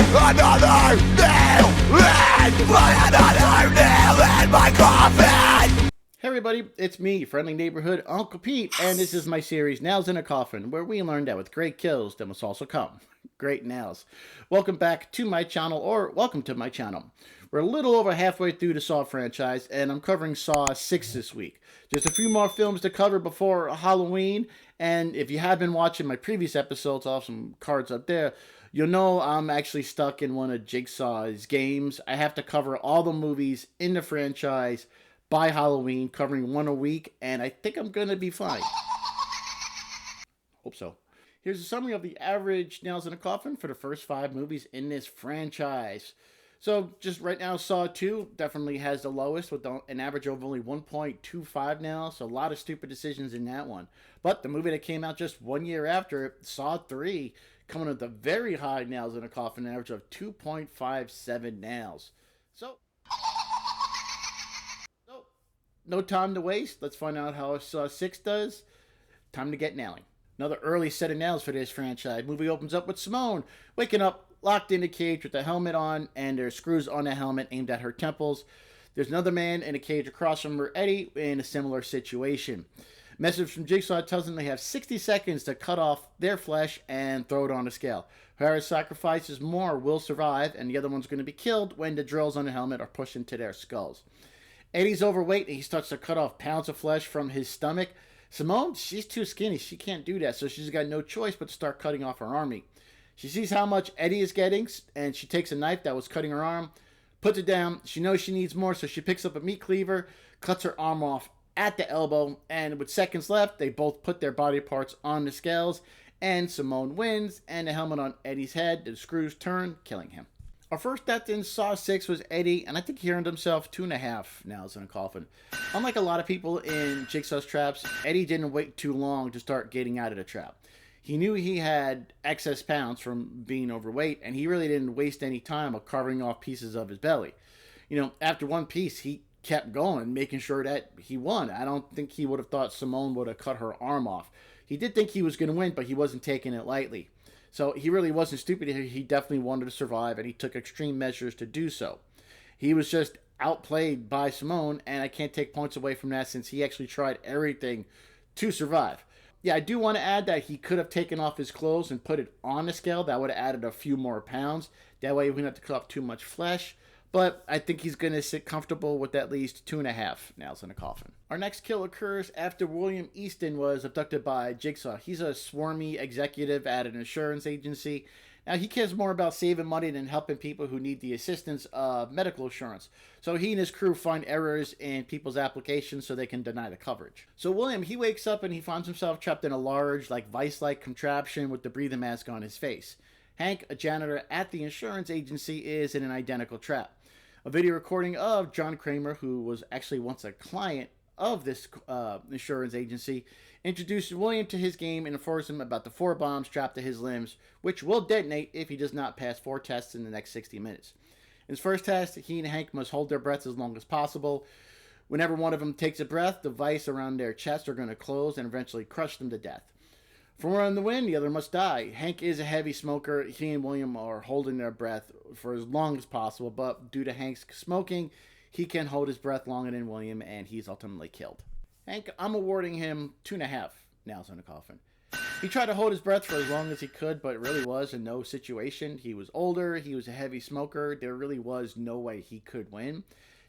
another nail and put another nail in my coffin. Hey everybody, it's me, friendly neighborhood Uncle Pete, and this is my series Nails in a Coffin, where we learn that with great kills there must also come great nails. Welcome back to my channel, or welcome to my channel. We're a little over halfway through the Saw franchise, and I'm covering Saw 6 this week. Just a few more films to cover before Halloween, and if you have been watching my previous episodes, I'll have some cards up there, you'll know I'm actually stuck in one of Jigsaw's games. I have to cover all the movies in the franchise by Halloween, covering one a week, and I think I'm going to be fine. Hope so. Here's a summary of the average nails in a coffin for the first 5 movies in this franchise. So, just right now, Saw 2 definitely has the lowest with an average of only 1.25 nails, so a lot of stupid decisions in that one. But the movie that came out just 1 year after it, Saw 3, coming with the very high nails in a coffin, an average of 2.57 nails. So, no time to waste. Let's find out how Saw 6 does. Time to get nailing. Another early set of nails for this franchise. Movie opens up with Simone waking up, locked in a cage with a helmet on, and there's screws on the helmet aimed at her temples. There's another man in a cage across from her, Eddie, in a similar situation. Message from Jigsaw tells them they have 60 seconds to cut off their flesh and throw it on a scale. Whoever sacrifices more will survive, and the other one's going to be killed when the drills on the helmet are pushed into their skulls. Eddie's overweight, and he starts to cut off pounds of flesh from his stomach. Simone, she's too skinny. She can't do that, so she's got no choice but to start cutting off her arm meat. She sees how much Eddie is getting, and she takes a knife that was cutting her arm, puts it down. She knows she needs more, so she picks up a meat cleaver, cuts her arm off at the elbow, and with seconds left, they both put their body parts on the scales, and Simone wins, and the helmet on Eddie's head, the screws turn, killing him. Our first death in Saw 6 was Eddie, and I think he earned himself 2.5 nails in a coffin. Unlike a lot of people in Jigsaw's traps, Eddie didn't wait too long to start getting out of the trap. He knew he had excess pounds from being overweight, and he really didn't waste any time of carving off pieces of his belly. You know, after one piece, he kept going, making sure that he won. I don't think he would have thought Simone would have cut her arm off. He did think he was going to win, but he wasn't taking it lightly. So he really wasn't stupid. He definitely wanted to survive, and he took extreme measures to do so. He was just outplayed by Simone, and I can't take points away from that since he actually tried everything to survive. Yeah, I do want to add that he could have taken off his clothes and put it on the scale. That would have added a few more pounds. That way he wouldn't have to cut off too much flesh. But I think he's going to sit comfortable with at least 2.5 nails in a coffin. Our next kill occurs after William Easton was abducted by Jigsaw. He's a swarmy executive at an insurance agency. Now, he cares more about saving money than helping people who need the assistance of medical insurance. So he and his crew find errors in people's applications so they can deny the coverage. So William, he wakes up and he finds himself trapped in a large, vice-like contraption with the breathing mask on his face. Hank, a janitor at the insurance agency, is in an identical trap. A video recording of John Kramer, who was actually once a client of this insurance agency, introduced William to his game and informs him about the 4 bombs strapped to his limbs, which will detonate if he does not pass 4 tests in the next 60 minutes. In his first test, he and Hank must hold their breaths as long as possible. Whenever one of them takes a breath, the vice around their chest are going to close and eventually crush them to death. For one to win, the other must die. Hank is a heavy smoker. He and William are holding their breath for as long as possible, but due to Hank's smoking, he can hold his breath longer than William, and he's ultimately killed. Hank, I'm awarding him 2.5 nails in a coffin. He tried to hold his breath for as long as he could, but it really was in no situation. He was older, he was a heavy smoker, there really was no way he could win.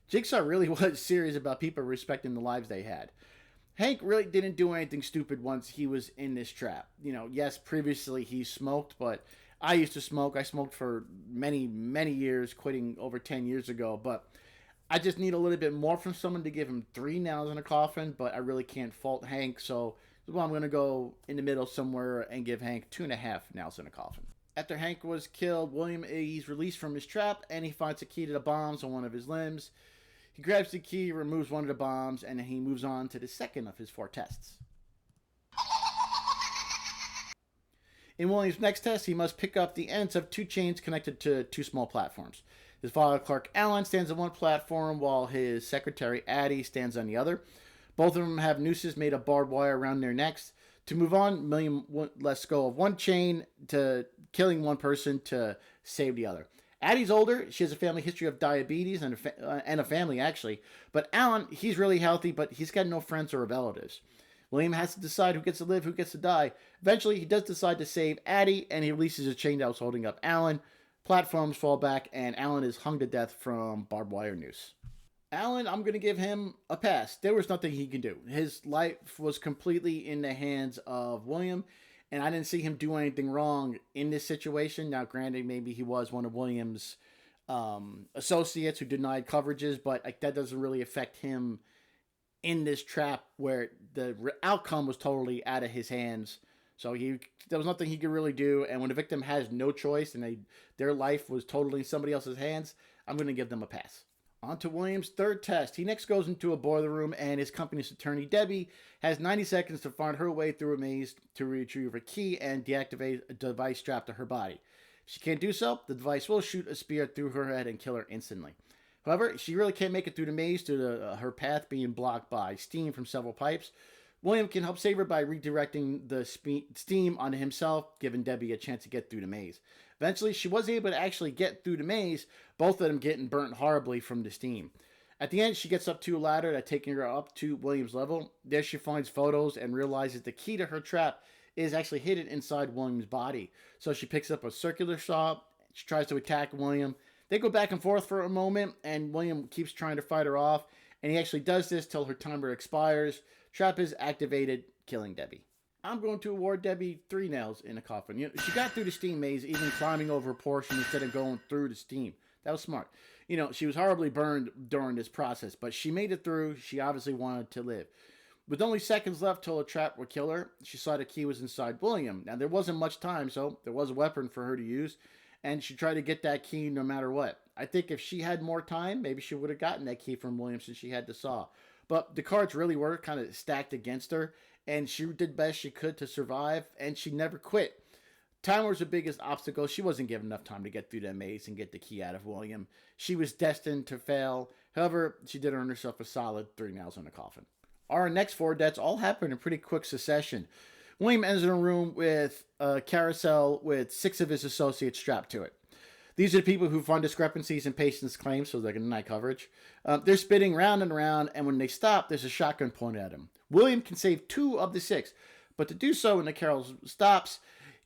Jigsaw really was serious about people respecting the lives they had. Hank really didn't do anything stupid once he was in this trap. You know, yes, previously he smoked, but I used to smoke. I smoked for many, many years, quitting over 10 years ago. But I just need a little bit more from someone to give him 3 nails in a coffin, but I really can't fault Hank. So well, I'm going to go in the middle somewhere and give Hank 2.5 nails in a coffin. After Hank was killed, William is released from his trap, and he finds a key to the bombs on one of his limbs. He grabs the key, removes one of the bombs, and then he moves on to the second of his 4 tests. In William's next test, he must pick up the ends of 2 chains connected to 2 small platforms. His father, Clark Allen, stands on one platform while his secretary, Addie, stands on the other. Both of them have nooses made of barbed wire around their necks. To move on, William lets go of one chain to killing one person to save the other. Addie's older. She has a family history of diabetes and a family, actually. But Alan, he's really healthy, but he's got no friends or relatives. William has to decide who gets to live, who gets to die. Eventually, he does decide to save Addie, and he releases a chain that was holding up Alan. Platforms fall back, and Alan is hung to death from barbed wire noose. Alan, I'm going to give him a pass. There was nothing he could do. His life was completely in the hands of William, and I didn't see him do anything wrong in this situation. Now, granted, maybe he was one of William's associates who denied coverages, but that doesn't really affect him in this trap where the outcome was totally out of his hands. So there was nothing he could really do, and when a victim has no choice and their life was totally in somebody else's hands, I'm going to give them a pass. On to William's third test. He next goes into a boiler room, and his company's attorney, Debbie, has 90 seconds to find her way through a maze to retrieve a key and deactivate a device strapped to her body. If she can't do so, the device will shoot a spear through her head and kill her instantly. However, she really can't make it through the maze due to her path being blocked by steam from several pipes. William can help save her by redirecting the steam onto himself, giving Debbie a chance to get through the maze. Eventually, she was able to actually get through the maze, both of them getting burnt horribly from the steam. At the end, she gets up to a ladder that's taking her up to William's level. There she finds photos and realizes the key to her trap is actually hidden inside William's body. So she picks up a circular saw, she tries to attack William. They go back and forth for a moment, and William keeps trying to fight her off, and he actually does this till her timer expires. Trap is activated, killing Debbie. I'm going to award Debbie 3 nails in a coffin. She got through the steam maze, even climbing over a portion instead of going through the steam. That was smart. She was horribly burned during this process, but she made it through. She obviously wanted to live. With only seconds left till a trap would kill her, she saw the key was inside William. Now, there wasn't much time, so there was a weapon for her to use, and she tried to get that key no matter what. I think if she had more time, maybe she would have gotten that key from William since she had the saw. But the cards really were kind of stacked against her, and she did best she could to survive, and she never quit. Time was the biggest obstacle. She wasn't given enough time to get through that maze and get the key out of William. She was destined to fail. However, she did earn herself a solid 3 nails in a coffin. Our next 4 deaths all happened in pretty quick succession. William enters in a room with a carousel with 6 of his associates strapped to it. These are the people who find discrepancies in patients' claims, so they can deny coverage. They're spinning round and round, and when they stop, there's a shotgun pointed at him. William can save 2 of the 6, but to do so, when the carousel stops,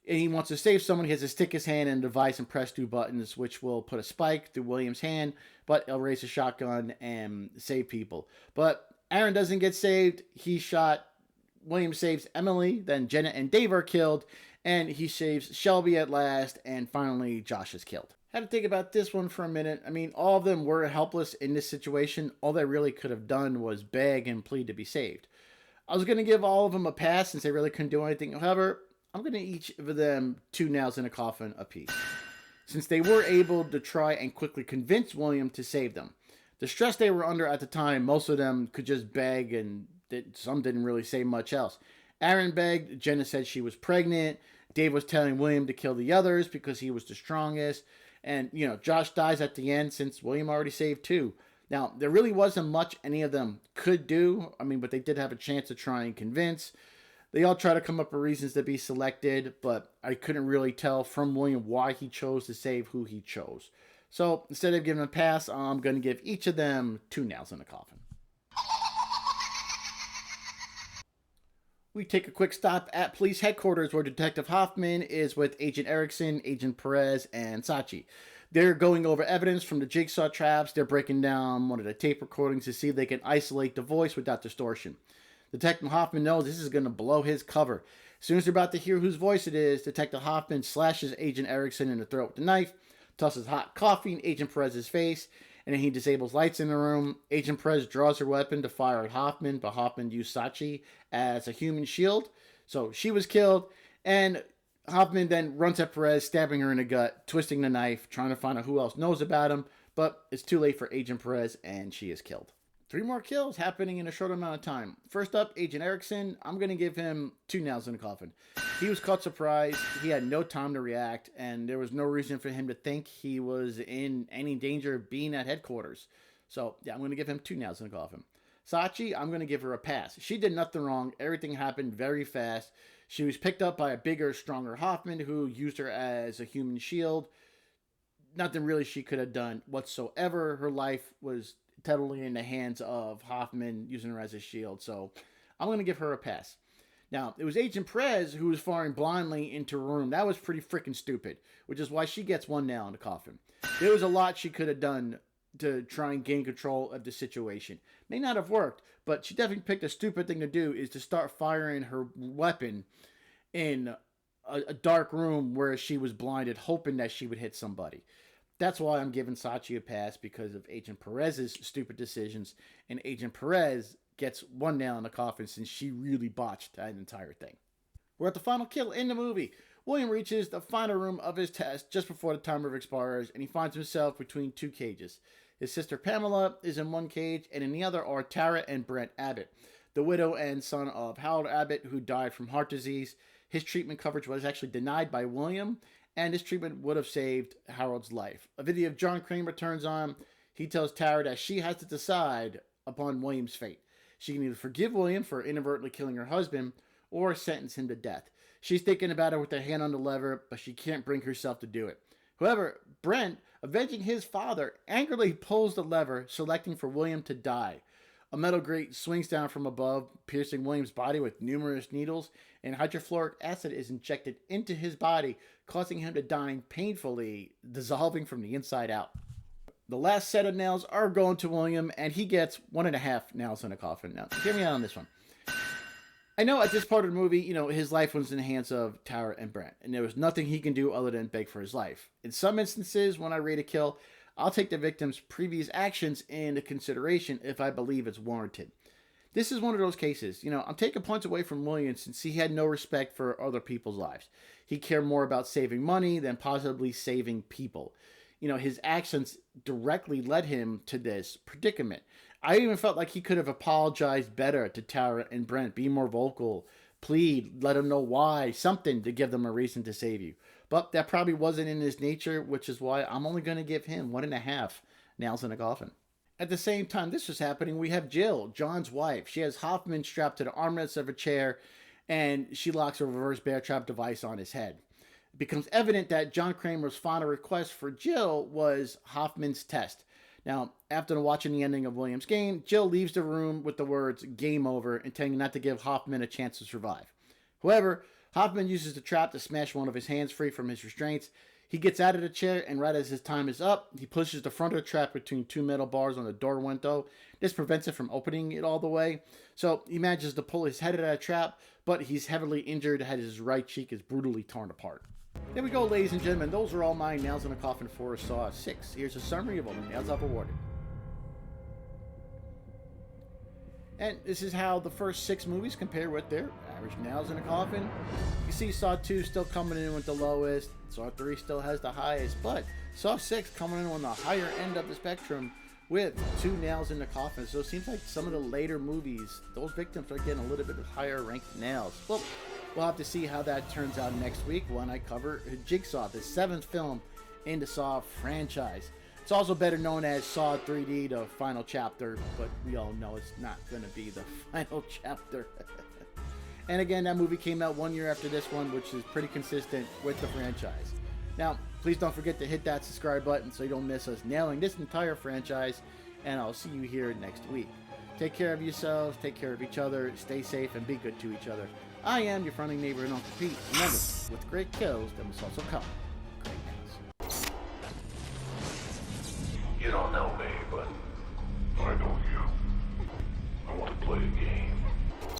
and he wants to save someone, he has to stick his hand in the device and press 2 buttons, which will put a spike through William's hand, but it'll raise a shotgun and save people. But Aaron doesn't get saved. He's shot. William saves Emily, then Jenna and Dave are killed, and he saves Shelby at last, and finally Josh is killed. Had to think about this one for a minute. I mean, all of them were helpless in this situation. All they really could have done was beg and plead to be saved. I was going to give all of them a pass since they really couldn't do anything. However, I'm going to each of them 2 nails in a coffin apiece, since they were able to try and quickly convince William to save them. The stress they were under at the time, most of them could just beg, and some didn't really say much else. Aaron begged, Jenna said she was pregnant, Dave was telling William to kill the others because he was the strongest, and, Josh dies at the end since William already saved 2. Now, there really wasn't much any of them could do, but they did have a chance to try and convince. They all try to come up with reasons to be selected, but I couldn't really tell from William why he chose to save who he chose. So instead of giving a pass, I'm going to give each of them 2 nails in the coffin. We take a quick stop at police headquarters where Detective Hoffman is with Agent Erickson, Agent Perez, and Sachi. They're going over evidence from the jigsaw traps. They're breaking down one of the tape recordings to see if they can isolate the voice without distortion. Detective Hoffman knows this is going to blow his cover. As soon as they're about to hear whose voice it is, Detective Hoffman slashes Agent Erickson in the throat with the knife, tosses hot coffee in Agent Perez's face, and then he disables lights in the room. Agent Perez draws her weapon to fire at Hoffman, but Hoffman used Sachi as a human shield, so she was killed, and Hoffman then runs at Perez, stabbing her in the gut, twisting the knife, trying to find out who else knows about him, but it's too late for Agent Perez, and she is killed. 3 more kills happening in a short amount of time. First up, Agent Erickson. I'm going to give him 2 nails in the coffin. He was caught surprised. He had no time to react, and there was no reason for him to think he was in any danger of being at headquarters. So, yeah, I'm going to give him 2 nails in the coffin. Sachi, I'm going to give her a pass. She did nothing wrong. Everything happened very fast. She was picked up by a bigger, stronger Hoffman who used her as a human shield. Nothing really she could have done whatsoever. Her life was totally in the hands of Hoffman using her as a shield. So I'm going to give her a pass. Now, it was Agent Perez who was firing blindly into a room. That was pretty freaking stupid, which is why she gets one nail in the coffin. There was a lot she could have done to try and gain control of the situation. May not have worked, but she definitely picked a stupid thing to do, is to start firing her weapon in a dark room where she was blinded, hoping that she would hit somebody. That's why I'm giving Sachi a pass, because of Agent Perez's stupid decisions, and Agent Perez gets one nail in the coffin since she really botched that entire thing. We're at the final kill in the movie. William reaches the final room of his test just before the timer expires, and he finds himself between two cages. His sister Pamela is in one cage, and in the other are Tara and Brent Abbott, the widow and son of Harold Abbott, who died from heart disease. His treatment coverage was actually denied by William, and his treatment would have saved Harold's life. A video of John Kramer turns on. He tells Tara that she has to decide upon William's fate. She can either forgive William for inadvertently killing her husband or sentence him to death. She's thinking about it with her hand on the lever, but she can't bring herself to do it. However, Brent, avenging his father, angrily pulls the lever, selecting for William to die. A metal grate swings down from above, piercing William's body with numerous needles, and hydrofluoric acid is injected into his body, causing him to die painfully, dissolving from the inside out. The last set of nails are going to William, and he gets 1.5 nails in a coffin. Now, hear me out on this one. I know at this part of the movie, his life was in the hands of Tara and Brent, and there was nothing he can do other than beg for his life. In some instances, when I rate a kill, I'll take the victim's previous actions into consideration if I believe it's warranted. This is one of those cases. I'm taking points away from William since he had no respect for other people's lives. He cared more about saving money than possibly saving people. His actions directly led him to this predicament. I even felt like he could have apologized better to Tara and Brent, be more vocal, plead, let them know why, something to give them a reason to save you. But that probably wasn't in his nature, which is why I'm only going to give him 1.5 nails in a coffin. At the same time this was happening, we have Jill, John's wife. She has Hoffman strapped to the armrest of a chair, and she locks a reverse bear trap device on his head. It becomes evident that John Kramer's final request for Jill was Hoffman's test. Now, after watching the ending of William's game, Jill leaves the room with the words "game over," intending not to give Hoffman a chance to survive. However, Hoffman uses the trap to smash one of his hands free from his restraints. He gets out of the chair, and right as his time is up, he pushes the front of the trap between two metal bars on the door window. This prevents it from opening it all the way. So he manages to pull his head out of the trap, but he's heavily injured as his right cheek is brutally torn apart. There we go, ladies and gentlemen. Those are all my nails in a coffin for Saw 6. Here's a summary of all the nails I've awarded. And this is how the first 6 movies compare with their average nails in a coffin. You see Saw 2 still coming in with the lowest. Saw 3 still has the highest. But Saw 6 coming in on the higher end of the spectrum with 2 nails in the coffin. So it seems like some of the later movies, those victims are getting a little bit higher ranked nails. Well, we'll have to see how that turns out next week when I cover Jigsaw, the 7th film in the Saw franchise. It's also better known as Saw 3D, the final chapter, but we all know it's not going to be the final chapter. And again, that movie came out 1 year after this one, which is pretty consistent with the franchise. Now, please don't forget to hit that subscribe button so you don't miss us nailing this entire franchise, and I'll see you here next week. Take care of yourselves, take care of each other, stay safe, and be good to each other. I am your friendly neighbor and Uncle Pete. Remember, with great kills, there must also come great nails. You don't know me, but I know you. I want to play a game.